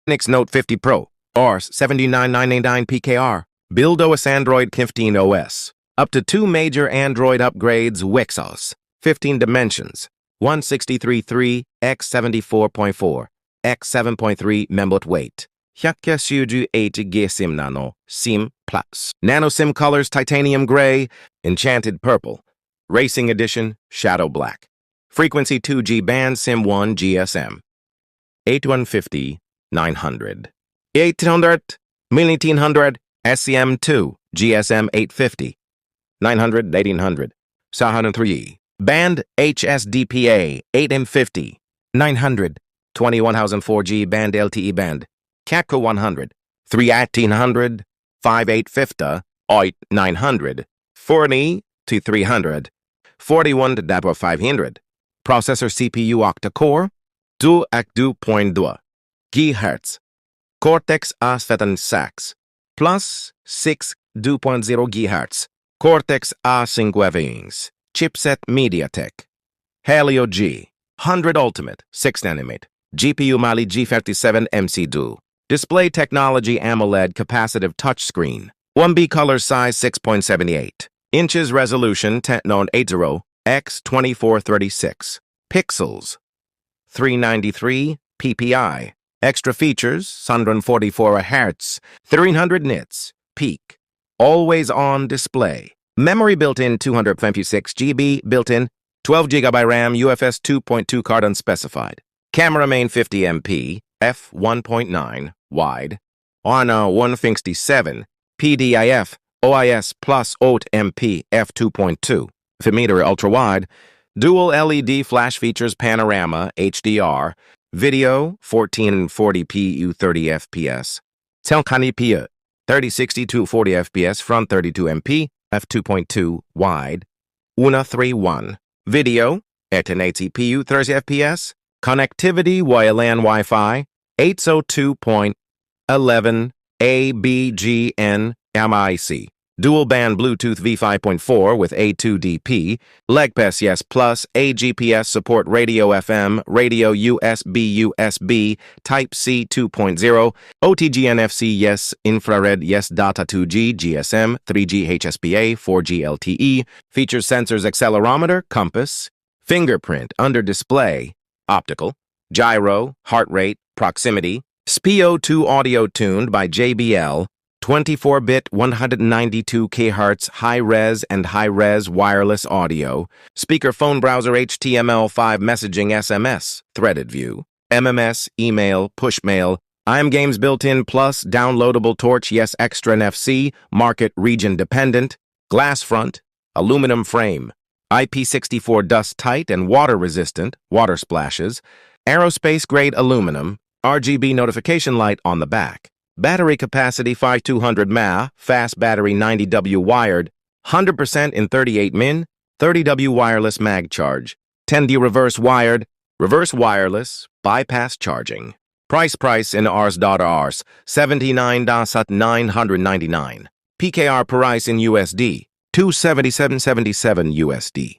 Infinix Note 50 Pro, Rs 79999 PKR, Build OS Android 15 OS. Up to 2 major Android upgrades Wixos. 15 dimensions. 163.3 x 74.4 x 7.3 membrane weight. 128G SIM Nano SIM Plus. Nano SIM colors titanium gray, enchanted purple. Racing edition shadow black. Frequency 2G band SIM 1 GSM. 8150 900. 800 1900 SCM2 GSM 850. 900 1800. 703. Band HSDPA 8M50. 900 21004G band LTE band. CATCO 100. 31800 5850 900 40 to 300 41 to 500. Processor CPU octa-core 2.2 GHz. Cortex A76 plus 6.2.0 GHz. Cortex A5 wings. Chipset MediaTek. Helio G 100 Ultimate 6nm. GPU Mali G57 MC2. Display technology AMOLED capacitive touchscreen. 1B color size 6.78 inches. Resolution 1080 x 2436 pixels. 393 ppi. Extra features 144 Hz, 300 nits, peak. Always on display. Memory built-in 256 GB, built-in 12 GB RAM, UFS 2.2 card unspecified. Camera main 50 MP, f1.9 wide. On 157 PDIF, OIS plus OT MP f2.2. F-meter ultra wide. Dual LED flash features panorama, HDR. Video 1440p U30 fps. Telcanipia 3060 240 fps front 32 MP f2.2 wide. 131 video 1080p U30 fps. Connectivity WLAN Wi-Fi 802.11 ABGN MIC. Dual band Bluetooth V5.4 with A2DP, LegPass Yes Plus, AGPS support radio FM, radio USB, Type-C 2.0, OTG NFC Yes, infrared Yes, data 2G, GSM, 3G HSPA, 4G LTE, features sensors accelerometer, compass, fingerprint under display, optical, gyro, heart rate, proximity, SPO2 audio tuned by JBL, 24-bit 192 kHz high-res and high-res wireless audio, speakerphone browser HTML5 messaging SMS, threaded view, MMS, email, push mail, IMGames built-in plus downloadable torch Yes Extra NFC, market region dependent, glass front, aluminum frame, IP64 dust tight and water resistant, water splashes, aerospace grade aluminum, RGB notification light on the back. Battery capacity 5200 mAh, fast battery 90W wired, 100% in 38 min, 30W wireless mag charge, 10D reverse wired, reverse wireless, bypass charging. Price in Rs. 79.999. PKR price in USD, 277.77 USD.